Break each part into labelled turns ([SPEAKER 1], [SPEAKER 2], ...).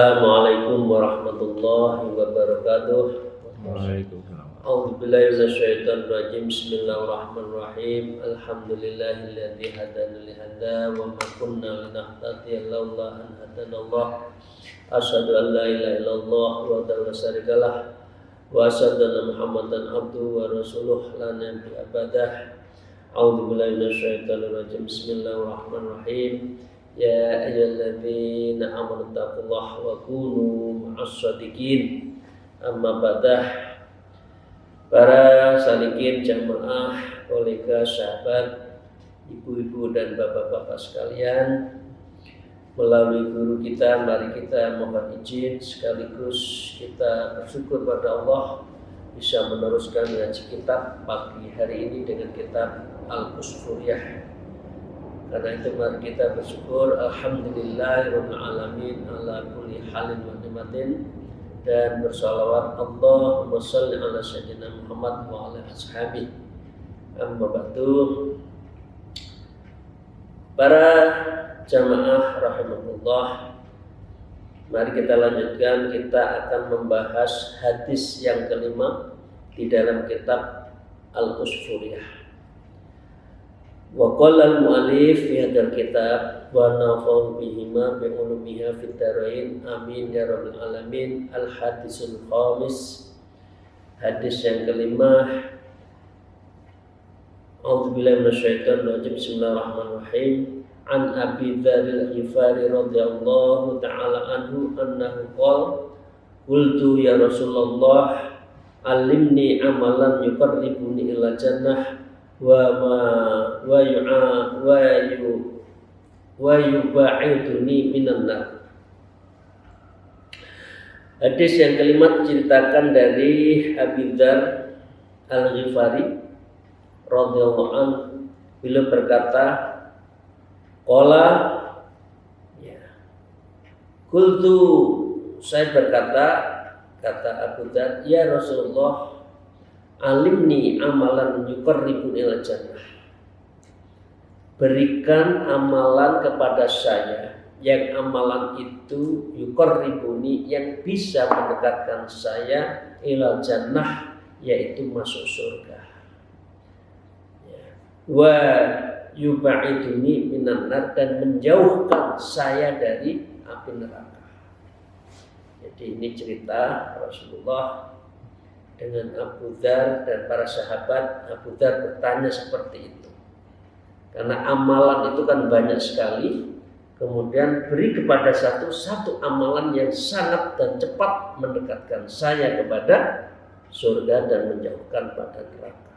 [SPEAKER 1] Assalamualaikum warahmatullahi wabarakatuh.
[SPEAKER 2] Waalaikumsalam.
[SPEAKER 1] A'udzubillahi minasyaitonir rajim. Bismillahirrahmanirrahim. Alhamdulillahilladzi hadana li hadza wa ma kunna linahtadiya laula an hadanallah. Asyhadu an la ilaha illallah wahdahu la syarikalah wa asyhadu anna Muhammadan abduhu wa rasuluh la nabiyya ba'dah. A'udzubillahi minasyaitonir rajim. Bismillahirrahmanirrahim. Ya ayyuhalladzina amanu taqullaha wa kunu ma'as-shadiqin. Amma ba'dah. Para salikin jamaah, kolega, sahabat, ibu-ibu dan bapak-bapak sekalian, melalui guru kita mari kita mohon izin sekaligus kita bersyukur pada Allah bisa meneruskan ngaji kitab pagi hari ini dengan kitab Al-Usfuriyah. Karena itu mari kita bersyukur alhamdulillahirabbil alamin ala kulli halin wa ni'matin, dan bersalawat Allahumma shalli ala sayyidina Muhammad wa ala ashabihi. Amma ba'du. Para jamaah rahimahullah, mari kita lanjutkan. Kita akan membahas hadis yang kelima di dalam kitab Al-Usfuriyah. Wa qala al-mu'allif fi hadzal kitab wa nafa'u bihima bi ulumiha fid dharain amin ya rabbal alamin. Al-hadisul khamis, hadis yang kelima. A'udzubillahi minasyaitonir rajim. Bismillahirrahmanirrahim. An Abi Dzar al-Ghifari radhiyallahu ta'ala anhu annahu qala qultu ya Rasulullah alimni amalan yuqarribuni ila jannah wa yubaiduni minan nar. Hadis yang kelima diceritakan dari Abi Dzar al-Ghifari radhiyallahu anhu. Beliau berkata, qala, ya, qultu, saya berkata, kata Abu Dzar, ya Rasulullah, alimni amalan yuqarribun ila jannah. Berikan amalan kepada saya yang amalan itu yuqarribuni, yang bisa mendekatkan saya ila jannah, yaitu masuk surga. Ya. Wa yubaiduni minan nar, dan menjauhkan saya dari api neraka. Jadi ini cerita Rasulullah dengan Abu Dzar dan para sahabat. Abu Dzar bertanya seperti itu karena amalan itu kan banyak sekali. Kemudian beri kepada satu amalan yang sangat dan cepat mendekatkan saya kepada surga dan menjauhkan pada neraka.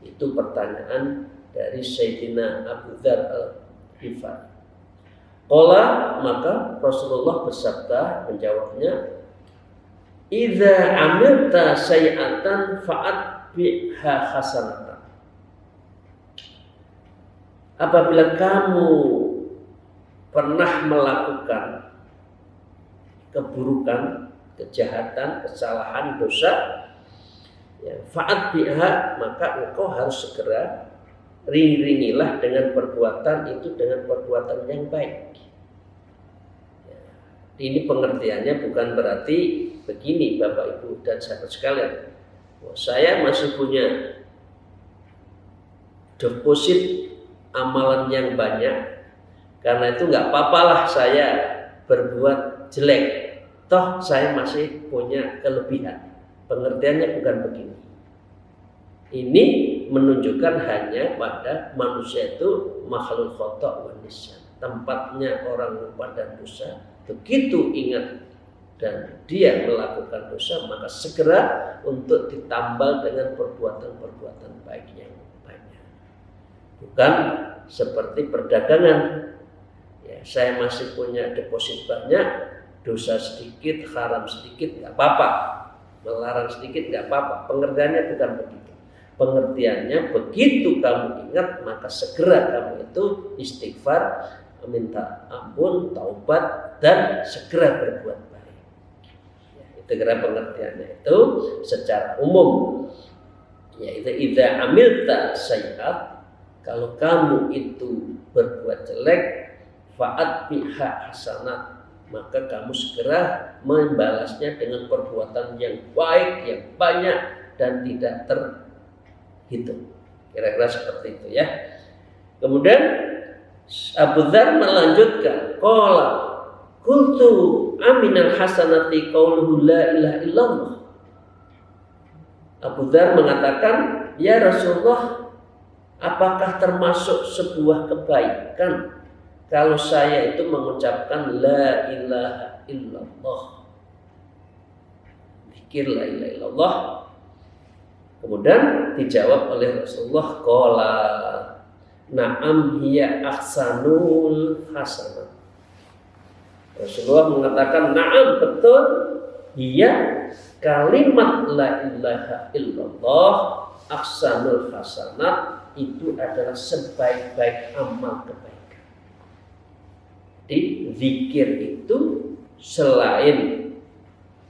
[SPEAKER 1] Itu pertanyaan dari Sayyidina Abu Dzar al-Ghifari. Qala, maka Rasulullah bersabda menjawabnya, idza amilta sayi'atan fa'atbiha hasanatan. Apabila kamu pernah melakukan keburukan, kejahatan, kesalahan, dosa, ya, fa'atbiha, maka engkau harus segera ringilah dengan perbuatan itu dengan perbuatan yang baik. Ya, ini pengertiannya bukan berarti begini Bapak Ibu dan sahabat sekalian, saya masih punya deposit amalan yang banyak, karena itu nggak apa-apalah saya berbuat jelek, toh saya masih punya kelebihan. Pengertiannya bukan begini. Ini menunjukkan hanya pada manusia itu makhluk khata' wa nisyan. Tempatnya orang lupa dan dosa, begitu ingat dan dia melakukan dosa, maka segera untuk ditambal dengan perbuatan-perbuatan baik yang banyak. Bukan seperti perdagangan. Ya, saya masih punya deposit banyak, dosa sedikit, haram sedikit, nggak apa-apa. Melarang sedikit nggak apa-apa. Pengertiannya bukan begitu. Pengertiannya begitu kamu ingat, maka segera kamu itu istighfar, minta ampun, taubat, dan segera berbuat baik. Ya, itu kira pengertiannya itu secara umum. Yaitu idza amilta sayi'at, kalau kamu itu berbuat jelek, fa'at biha hasanat, maka kamu segera membalasnya dengan perbuatan yang baik, yang banyak dan tidak terhitung. Kira-kira seperti itu ya. Kemudian Abu Dzar melanjutkan, qala kuntu aminal hasanati qauluhu la ilaha illallah. Abu Dzar mengatakan, ya Rasulullah, apakah termasuk sebuah kebaikan kalau saya itu mengucapkan la ilaha illallah, zikir la ilaha illallah? Kemudian dijawab oleh Rasulullah, qala na'am hiya ahsanul hasanah. Rasulullah mengatakan, na'am, betul, hiya kalimat la ilaha illallah ahsanul hasanat, itu adalah sebaik-baik amal kebaikan. Jadi zikir itu selain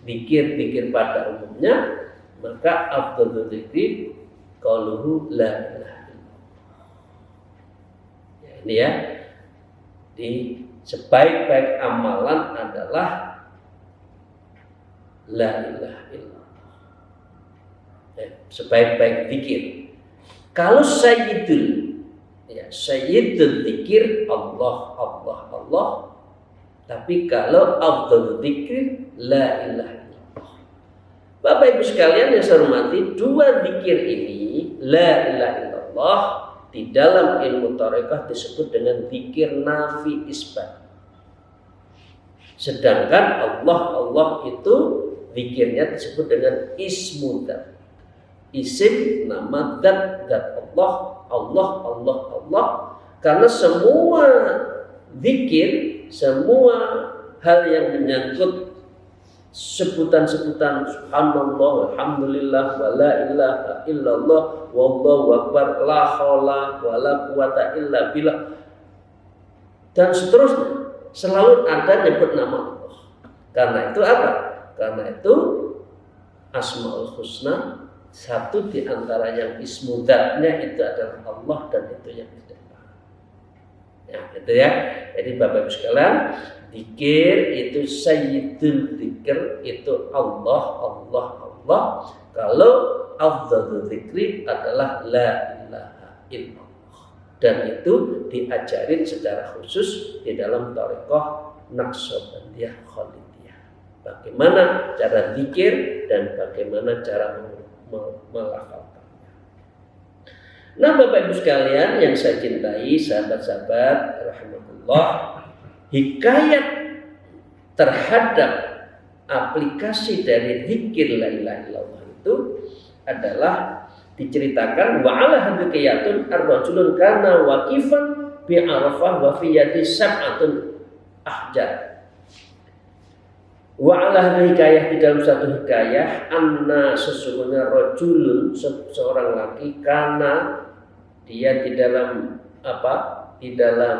[SPEAKER 1] zikir pada umumnya, maka afdhalul dzikri qauluhu la ilaha illallah. Ya, ini ya. Di sebaik-baik amalan adalah la ilaha illallah. Ya, sebaik-baik zikir. Kalau sayyidul zikir Allah. Tapi kalau afdhalul dzikir la ilaha illallah. Bapak Ibu sekalian yang saya hormati, dua zikir ini la ilaha illallah di dalam ilmu tarekah disebut dengan zikir nafi isbat. Sedangkan Allah itu zikirnya disebut dengan ismu dzat. Isim nama dzat Allah. Karena semua zikir, semua hal yang menyangkut sebutan-sebutan subhanallah, alhamdulillah, wa la ilaha illallah, wallahu akbar, la haula wa la quwata illa billah, dan seterusnya, selalu ada nyebut nama Allah. Karena itu apa? Karena itu Asmaul Husna, satu di antara yang ismu dzatnya itu adalah Allah, dan itu yang di depan. Ya, itu ya. Jadi Bapak Ibu sekalian, zikir itu sayyidul zikir itu Allah. Kalau afdhalul zikri adalah la ilaha illallah, dan itu diajarin secara khusus di dalam tarekah Naqsyabandiyah Khalidiyah. Bagaimana cara zikir dan bagaimana cara melafalkannya. Nah, Bapak Ibu sekalian yang saya cintai, sahabat-sahabat rahimakumullah, hikayat terhadap aplikasi dari zikir la ilaha illallah itu adalah diceritakan wa ala hadqiyatun ar-rajulun kana waqifan bi Arafah wa fi yadi sab'atun ahjar. Wa ala hikayah, di dalam satu hikayah, anna sesungguhnya rajulun, seorang laki, kana dia di dalam di dalam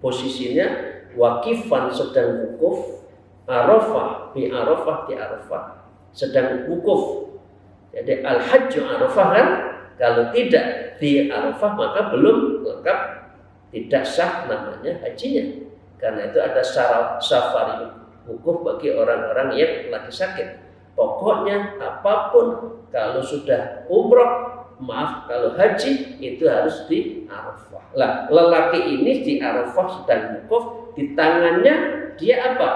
[SPEAKER 1] posisinya wakifan sedang wukuf, Arafah di Arafah sedang wukuf. Jadi al-hajju Arafah kan, kalau tidak di Arafah maka belum lengkap, tidak sah namanya hajinya. Karena itu ada syarat safari wukuf bagi orang-orang yang lagi sakit. Pokoknya apapun, kalau sudah kalau haji itu harus di Arafah. Lah, lelaki ini di Arafah sedang wukuf, di tangannya dia apa?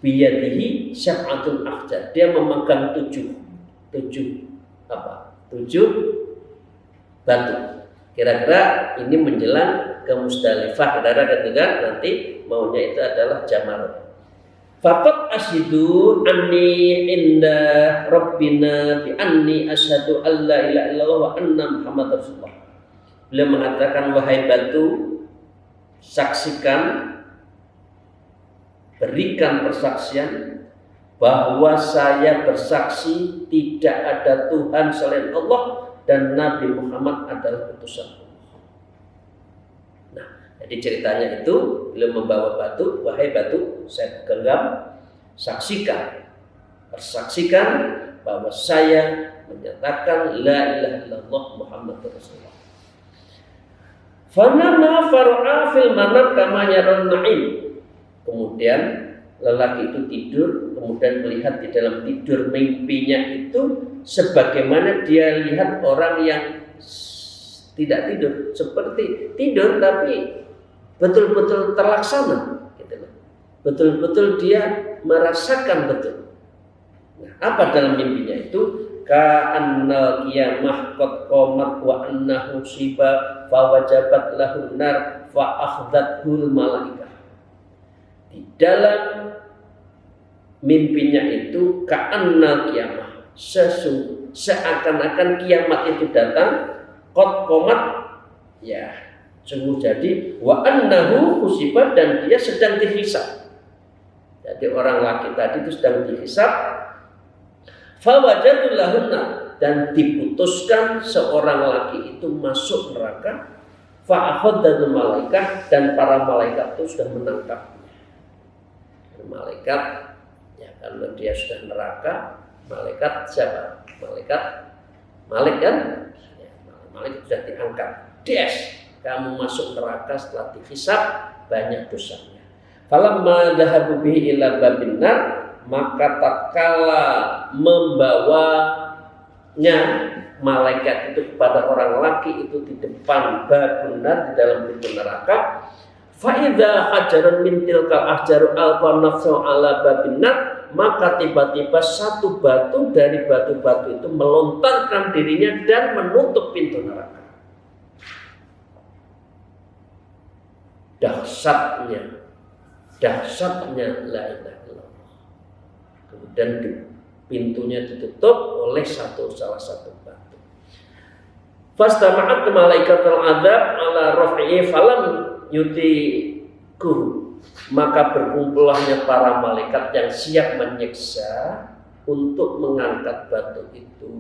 [SPEAKER 1] Biyadihi syab'atul ahjar. Dia memegang tujuh batu. Kira-kira ini menjelang ke Musdalifah, saudara, kan nanti maunya itu adalah jamar. Faqad ashidu anni inda rabbina bi anni asyhadu an la ilaha illallah wa anna muhammadar rasulullah. Beliau mengatakan, wahai batu, saksikan, berikan persaksian bahwa saya bersaksi tidak ada Tuhan selain Allah dan Nabi Muhammad adalah utusan Allah. Nah, jadi ceritanya itu beliau membawa batu, wahai batu, saya genggam, persaksikan bahwa saya menyatakan la ilaha illallah Muhammadur Rasulullah. Fanama far'a fil manam kama yaron na'im. Kemudian lelaki itu tidur, kemudian melihat di dalam tidur mimpinya itu sebagaimana dia lihat orang yang tidak tidur, seperti tidur tapi betul-betul terlaksana, gitu loh. Betul-betul dia merasakan betul. Nah, apa dalam mimpinya itu? Ka'annal qiyamah qad qamat wa annahu siba fa wajabat lahu nar fa akhdhathul malaikah. Di dalam mimpinya itu ka'annal qiyamah, seakan-akan kiamat itu datang, qad qamat, ya sungguh jadi, wa annahu husiba, dan dia sedang dihisab. Jadi orang laki tadi itu sedang dihisab, fawajadul lahunna, dan diputuskan seorang laki itu masuk neraka, fa'akhadul malaikah, dan para malaikat itu sudah menangkapnya. Malaikat, ya karena dia sudah neraka, malaikat siapa? Malik kan? Ya, malaikat sudah diangkat. Des, kamu masuk neraka setelah dihisab, banyak dosanya. Falamma dhahabu bihi ila babin nar, maka tatkala membawanya malaikat itu kepada orang laki itu di depan babun nar, di dalam pintu neraka, fa idza hajarun min tilkal ahjaru alqa nafsu ala babin nar, maka tiba-tiba satu batu dari batu-batu itu melontarkan dirinya dan menutup pintu neraka. Dahsyatnya la ilaha illallah. Kemudian pintunya ditutup oleh salah satu batu. Fastama'at malaikatul adzab ala raf'i falam yutiku, maka berkumpulahnya para malaikat yang siap menyiksa untuk mengangkat batu itu.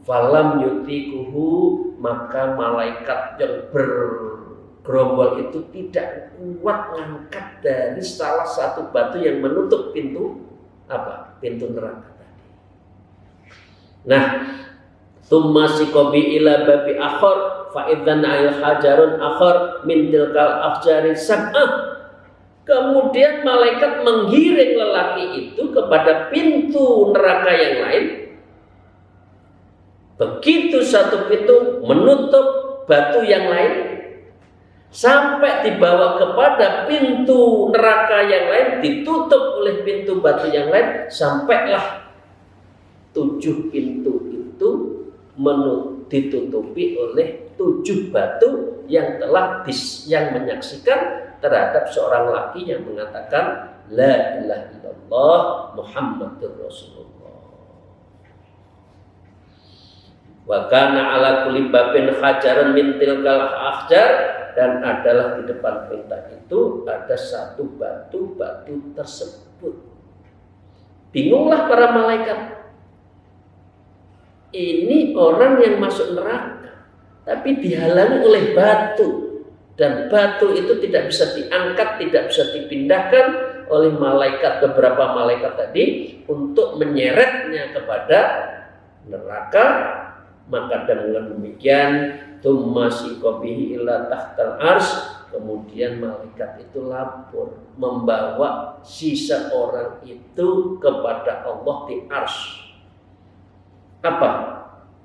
[SPEAKER 1] Falam yutikuhu, maka malaikat yang bergerombol itu tidak kuat mengangkat dari salah satu batu yang menutup pintu pintu neraka tadi. Nah, tsumma sikobi ila babi akhar fa idzan al hajarun akhar min tilkal ahjari sab'ah. Kemudian malaikat menggiring lelaki itu kepada pintu neraka yang lain. Begitu satu pintu menutup batu yang lain, sampai dibawa kepada pintu neraka yang lain, ditutup oleh pintu batu yang lain, sampailah 7 pintu itu ditutupi oleh 7 batu yang telah yang menyaksikan terhadap seorang laki yang mengatakan la ilaha illallah Muhammadur Rasulullah. Wa kana ala kulli babin hajarun min tilkal ahjar, dan adalah di depan pintu itu ada satu batu tersebut. Bingunglah para malaikat. Ini orang yang masuk neraka, tapi dihalangi oleh batu. Dan batu itu tidak bisa diangkat, tidak bisa dipindahkan oleh beberapa malaikat tadi untuk menyeretnya kepada neraka. Maka dengan demikian tsumma siqabihi ila tahtal ars, kemudian malaikat itu lapor membawa sisa orang itu kepada Allah di ars. Apa?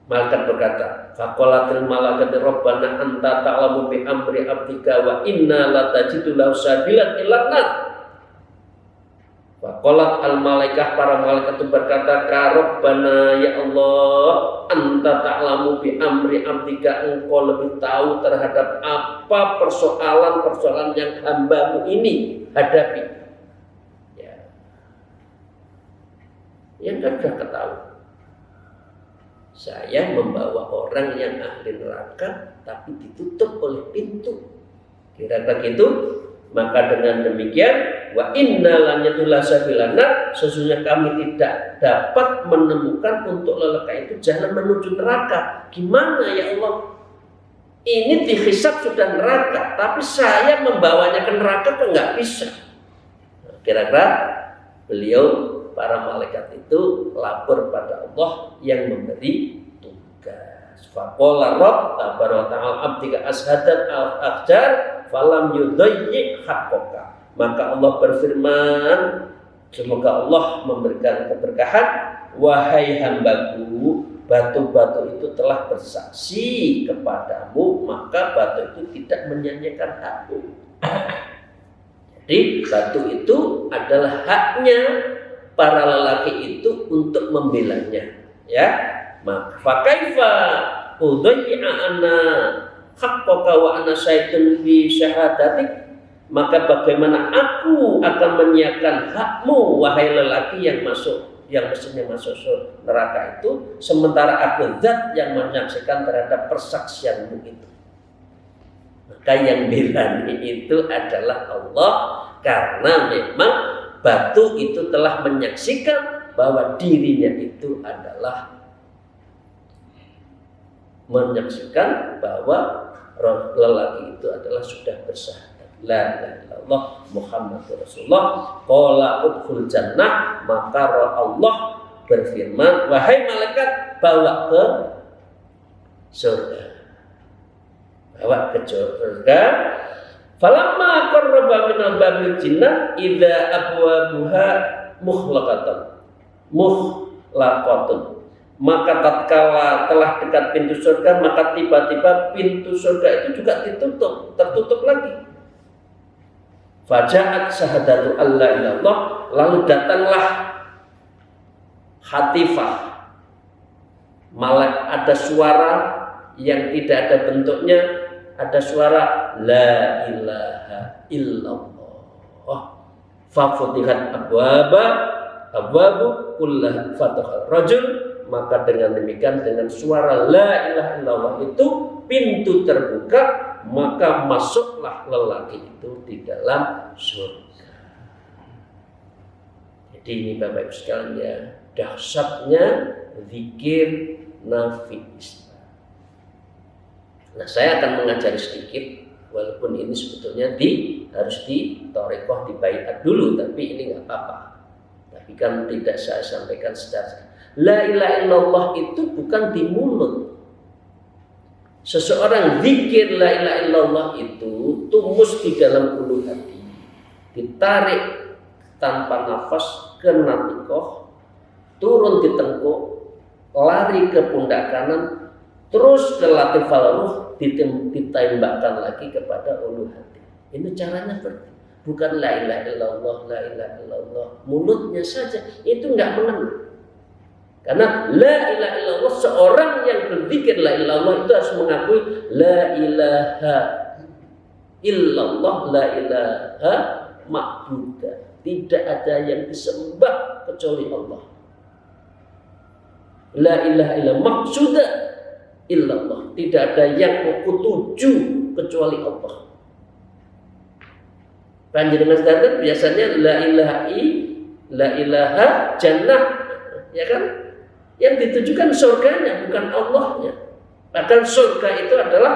[SPEAKER 1] Malaikat berkata, faqalatil malaikatu rabbana anta ta'lamu bi amri abdika wa inna la tajidu lahu sabilan illa nar. Faqalat al malaikah, para malaikat itu berkata, ka rabbana, ya Allah, anta ta'lamu bi amri abdika, engkau lebih tahu terhadap apa persoalan yang hambamu ini hadapi. Ya. Yang kan sudah ketahui. Saya membawa orang yang ahli neraka tapi ditutup oleh pintu. Kira-kira gitu. Maka dengan demikian, wa inna lan yatulla sabilana, sesungguhnya kami tidak dapat menemukan untuk lelaki itu jalan menuju neraka. Gimana ya Allah? Ini dihisab sudah neraka, tapi saya membawanya ke neraka kok nggak bisa. Kira-kira beliau, para malaikat itu lapor pada Allah yang memberi tugas. Faqala Rabb tabaraka ta'ala abdika ashadat al-ahjar falam yudayyi haqqaka. Maka Allah berfirman, semoga Allah memberikan keberkahan, wahai hambaku, batu-batu itu telah bersaksi kepadamu, maka batu itu tidak menyanyiakan hakmu. Jadi batu itu adalah haknya para lelaki itu untuk membelanya, ya. Maka fakaifa udayya ana haqqaka wa ana syaitun bi syahadatik, maka bagaimana aku akan menyiapkan hakmu wahai lelaki yang mestinya masuk neraka itu, sementara aku zat yang menyaksikan terhadap persaksianmu itu. Maka yang berani itu adalah Allah, karena memang batu itu telah menyaksikan bahwa dirinya itu adalah menyaksikan bahwa lelaki itu adalah sudah bersyahadat la ilaha illallah Muhammadur Rasulullah, qala udkhul jannah, maka Allah berfirman, wahai malaikat, bawa ke surga, bawa ke surga. Falamma qarraba min al-babil jinnah idza abwabuha muhlaqatun, maka tatkala telah dekat pintu surga, maka tiba-tiba pintu surga itu juga tertutup lagi. Faja'at syahadatu alla ilallah, lalu datanglah hatifah, ada suara yang tidak ada bentuknya, ada suara la ilaha illallah. Fa futihat abwabu kullah fataha rajul, maka dengan demikian, dengan suara la ilaha illallah itu pintu terbuka, maka masuklah lelaki itu di dalam surga. Jadi ini Bapak Ibu sekalian ya, dahsyatnya zikir nafi isbat. Nah, saya akan mengajari sedikit, walaupun ini sebetulnya harus di thariqah, di baiat dulu, tapi ini nggak apa-apa. Tapi kan tidak saya sampaikan secara la ilaha illallah itu bukan di mulut. Seseorang zikir la ilaha illallah itu tumus di dalam ulu hati, ditarik tanpa nafas ke natikoh, turun di tengkuk, lari ke pundak kanan, terus ke latifal ruh, ditembakkan lagi kepada ulu hati. Ini caranya bukan la ilaha illallah, la ilaha illallah mulutnya saja, itu nggak mengenal. Karena la ilaha illallah, seorang yang berzikir la ilaha illallah itu harus mengakui la ilaha illallah, la ilaha ma'budah, tidak ada yang disembah kecuali Allah. La ilaha illallah maqsuda illallah, tidak ada yang aku tuju kecuali Allah. Panjenengan sekalian biasanya la ilaha jannah, ya kan? Yang ditujukan surganya, bukan Allahnya. Bahkan surga itu adalah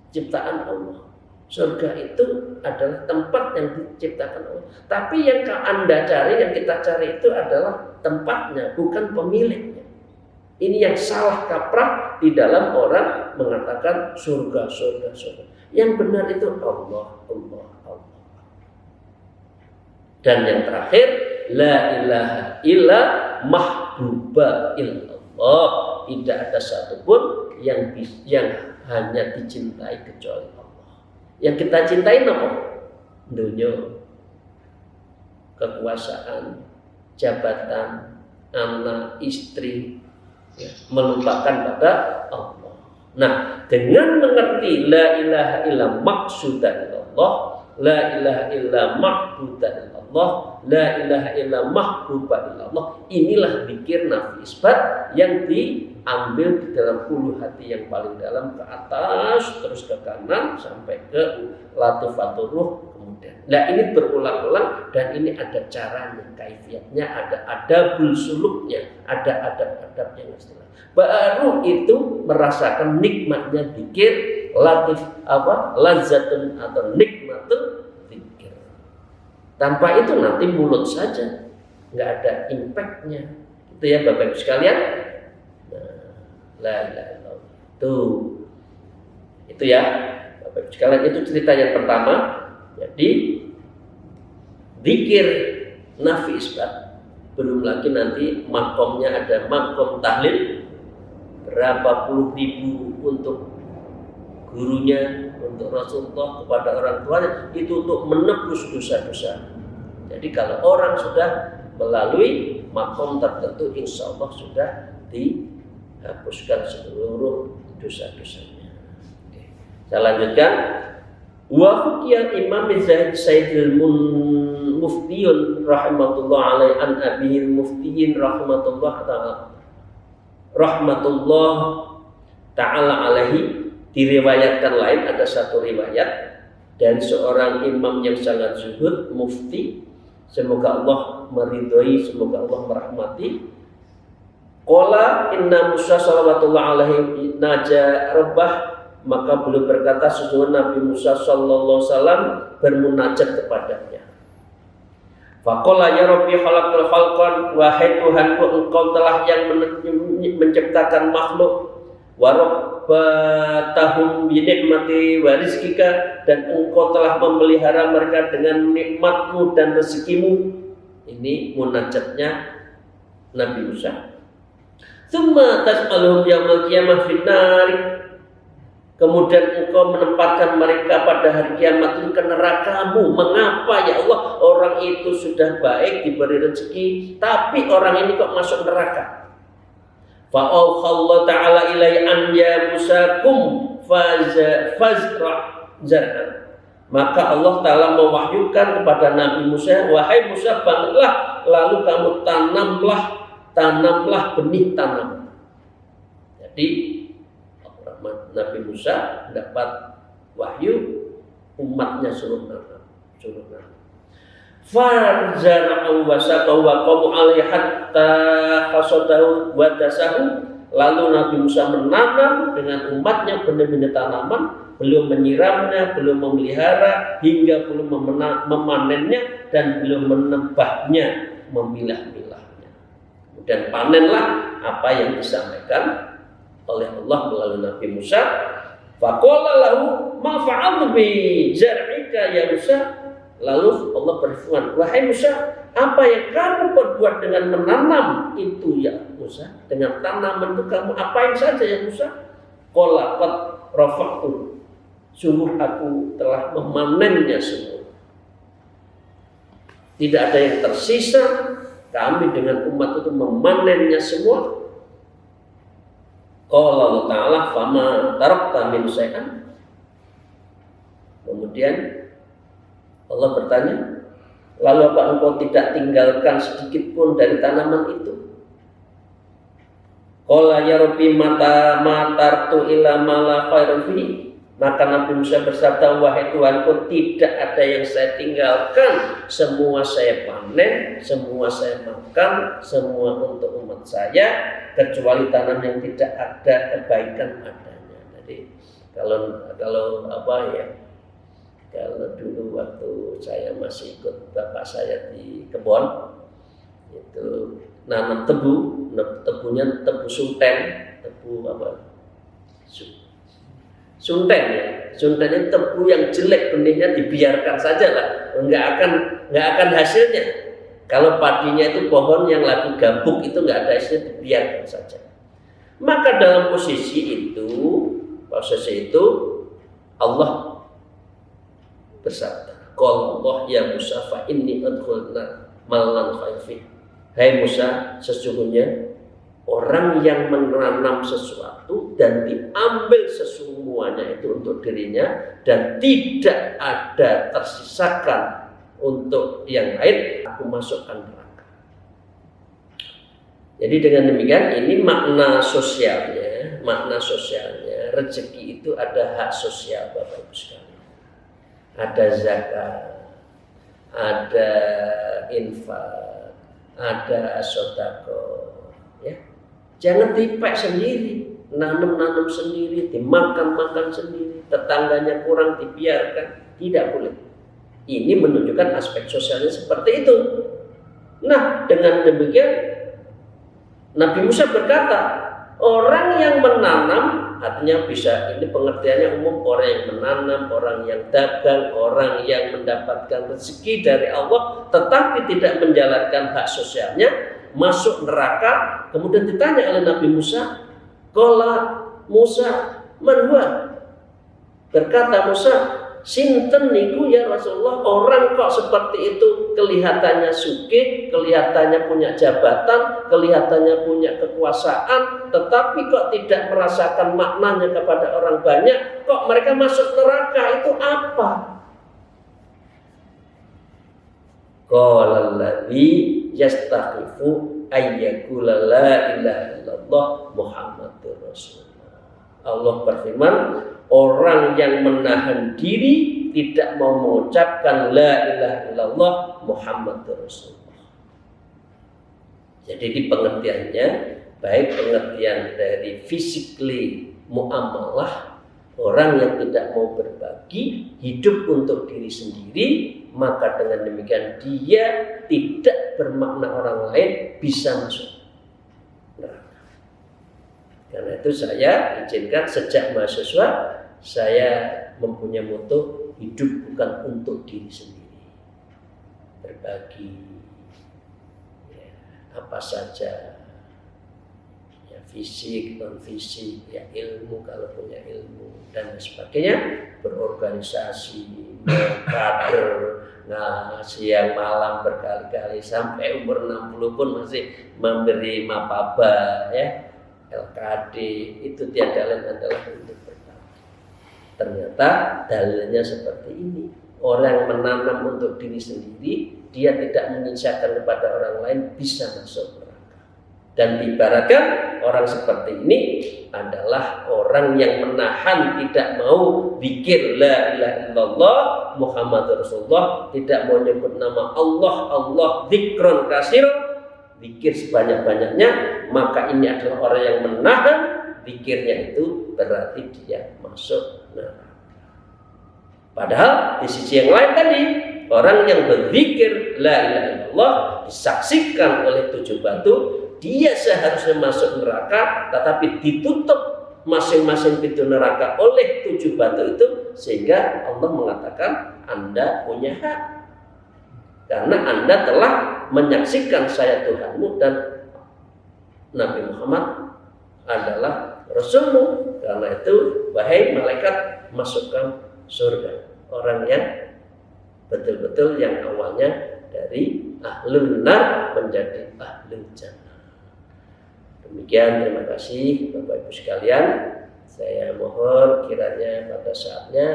[SPEAKER 1] ciptaan Allah. Surga itu adalah tempat yang diciptakan Allah. Tapi yang Anda cari, yang kita cari itu adalah tempatnya, bukan pemiliknya. Ini yang salah kaprah di dalam orang mengatakan surga. Yang benar itu Allah. Dan yang terakhir, la ilaha illa mahbuba illallah, tidak ada satupun yang hanya dicintai kecuali Allah. Yang kita cintai apa? Dunia, kekuasaan, jabatan, anak, istri, ya, melupakan pada Allah. Nah, dengan mengerti la ilaha illa maqsuda illallah, la ilaha illa ma'buda illallah, la ilaha illa mahbuba illallah, inilah zikir nafi isbat yang diambil di dalam ulu hati yang paling dalam ke atas, terus ke kanan sampai ke latifatul ruh kemudian. Nah, ini berulang-ulang dan ini ada caranya, kaifiatnya, ada adabul suluknya, ada adab-adab yang istilah. Baru itu merasakan nikmatnya zikir, lazatun atau nikmatun zikir. Tanpa itu nanti mulut saja, nggak ada impactnya. Itu ya Bapak Ibu sekalian. Nah, la ilaha illallah. Itu ya Bapak Ibu sekalian, itu cerita yang pertama. Jadi zikir nafi isbat. Belum lagi nanti makomnya ada makom tahlil berapa puluh ribu untuk gurunya, untuk Rasulullah, kepada orang tuanya, itu untuk menebus dosa-dosa. Jadi kalau orang sudah melalui makom tertentu, insya Allah sudah dihapuskan seluruh dosa-dosanya. Oke. Saya lanjutkan. Wa fuqiyal Imam Zaid Sayyidil Muftiyun rahmatullah alaihi an abihil muftiyin rahmatullah ta'ala alaihi. Diriwayatkan lain, ada satu riwayat dari seorang imam yang sangat zuhud, mufti, semoga Allah meridhoi, semoga Allah merahmati. Qala inna Musa sallallahu alaihi naja rabbah, maka beliau berkata sesungguhnya Nabi Musa sallallahu alaihi wasallam bermunajat kepadanya. Faqala ya Rabbi khalaqal khalqan, wahai Tuhanku, engkau telah yang menciptakan makhluk, wa rabbatahum bi nikmati wa rizqika, dan engkau telah memelihara mereka dengan nikmatmu dan rezekimu. Ini munajatnya Nabi Musa. Tsumma tas'aluhum yaumil qiyamah finnar, kemudian engkau menempatkan mereka pada hari kiamat itu ke nerakamu. Mengapa ya Allah, orang itu sudah baik, diberi rezeki, tapi orang ini kok masuk neraka? Fa'auhallahu ta'ala ilai an ya Musa kum fazra zar'an. Maka Allah Ta'ala mewahyukan kepada Nabi Musa, wahai Musa, bangunlah, lalu kamu tanamlah benih tanaman. Jadi Nabi Musa dapat wahyu, umatnya suruh nanam. Farzara'u wasaqahu wa qamu alaihi hatta hasadahu wa dasahu. Lalu Nabi Musa menanam dengan umatnya benih-benih tanaman, belum menyiramnya, belum memelihara, hingga belum memanennya, dan belum menebahnya, memilah-milahnya. Kemudian panenlah apa yang disampaikan oleh Allah melalui Nabi Musa. Faqala lahu ma fa'altu bi zar'ika ya Musa. Lalu Allah berfirman, wahai Musa, apa yang kamu perbuat dengan menanam itu ya Musa? Dengan tanaman itu kamu apain saja ya Musa? Qala qad rafa'tu, sungguh aku telah memanennya semua. Tidak ada yang tersisa. Kami dengan umat itu memanennya semua. Qala Allah Ta'ala fama tarakta min syai'an. Kemudian Allah bertanya, lalu apa engkau tidak tinggalkan sedikit pun dari tanaman itu? Qala ya Rabbi mata matartu ila ma la khairan fihi. Maka Nabi Musa bersabda, wahai Tuhanku, tidak ada yang saya tinggalkan, semua saya panen, semua saya makan, semua untuk umat saya, kecuali tanam yang tidak ada kebaikan padanya. Jadi kalau apa ya? Kalau dulu waktu saya masih ikut bapak saya di kebun, itu nanam tebu, tebunya tebu sunten, tebu apa? Sunten ya. Sunten itu tebu yang jelek, benihnya dibiarkan saja lah, nggak akan hasilnya. Kalau padinya itu pohon yang lagi gabuk itu nggak ada hasilnya, dibiarkan saja. Maka dalam posisi itu Allah bersabda, qala Allah ya Musa fa inni adkhulna malan khaifi. Hai Musa, sesungguhnya orang yang menanam sesuatu dan diambil semuanya itu untuk dirinya dan tidak ada tersisakan untuk yang lain, aku masukkan neraka. Jadi dengan demikian ini makna sosialnya, rezeki itu ada hak sosial Bapak Ibu sekalian. Ada zakat, ada infak, ada sedekah, ya. Jangan dipek sendiri, nanam sendiri, dimakan sendiri, tetangganya kurang dibiarkan, tidak boleh. Ini menunjukkan aspek sosialnya seperti itu. Nah, dengan demikian Nabi Musa berkata, orang yang menanam artinya bisa, ini pengertiannya umum, orang yang menanam, orang yang dagang, orang yang mendapatkan rezeki dari Allah tetapi tidak menjalankan hak sosialnya, masuk neraka. Kemudian ditanya oleh Nabi Musa, qala Musa man huwa? Berkata Musa, sinten niku ya Rasulullah, orang kok seperti itu, kelihatannya sugih, kelihatannya punya jabatan, kelihatannya punya kekuasaan, tetapi kok tidak merasakan maknanya kepada orang banyak, kok mereka masuk neraka, itu apa? Qala alladzi yastaqifu ayyakula la ilaha illallah Muhammadur Rasulullah. Allah berfirman, orang yang menahan diri tidak mau mengucapkan la ilaha illallah Muhammadur Rasulullah. Jadi di pengertiannya, baik pengertian dari physically muamalah, orang yang tidak mau berbagi, hidup untuk diri sendiri, maka dengan demikian dia tidak bermakna orang lain, bisa masuk neraka. Karena itu saya izinkan sejak mahasiswa saya mempunyai moto, hidup bukan untuk diri sendiri, berbagi ya, apa saja, ya, fisik, non fisik, ya, ilmu kalau punya ilmu dan sebagainya, berorganisasi, kader, nah siang malam berkali-kali sampai umur 60 pun masih memberi mapaba, ya, LKD, itu tiada lain adalah untuk berbagi. Ternyata dalilnya seperti ini. Orang menanam untuk diri sendiri, dia tidak menyisakan kepada orang lain, bisa masuk neraka. Dan diibaratkan orang seperti ini adalah orang yang menahan, tidak mau zikir la ilaha illallah Muhammadur Rasulullah, tidak mau nyebut nama Allah, Allah dzikron katsiran, zikir sebanyak-banyaknya, maka ini adalah orang yang menahan zikirnya, itu berarti dia masuk neraka. Padahal di sisi yang lain tadi, orang yang berzikir la ilaha illallah disaksikan oleh 7 batu, dia seharusnya masuk neraka, tetapi ditutup masing-masing pintu neraka oleh 7 batu itu, sehingga Allah mengatakan Anda punya hak, karena Anda telah menyaksikan saya Tuhanmu dan Nabi Muhammad adalah Rasulmu. Karena itu, wahai malaikat, masukkan surga orang yang betul-betul yang awalnya dari ahlul nar menjadi ahlul jannah. Demikian, terima kasih Bapak Ibu sekalian. Saya mohon kiranya pada saatnya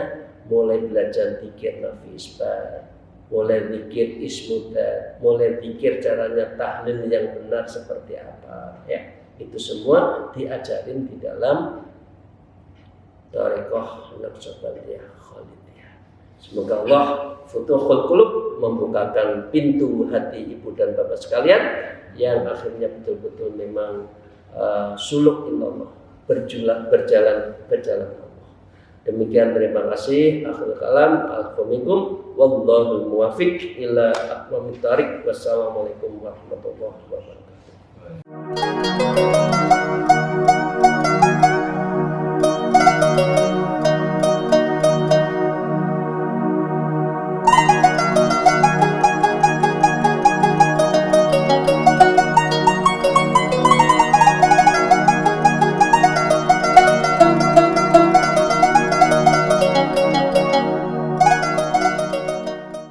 [SPEAKER 1] mulai belajar zikir nafi isbat, mulai zikir ismudat, mulai zikir caranya tahlil yang benar seperti apa, ya. Itu semua diajarin di dalam Thariqah Naqsyabandiyah Khalidiyah. Semoga Allah futuhul qulub, membukakan pintu hati ibu dan bapak sekalian, yang akhirnya betul-betul memang suluk illallah, berjalan Allah. Demikian, terima kasih. Akhirul kalam, alhamdulillah, wallahul muwaffiq ila aqwamit thariq. Wassalamualaikum warahmatullahi wabarakatuh.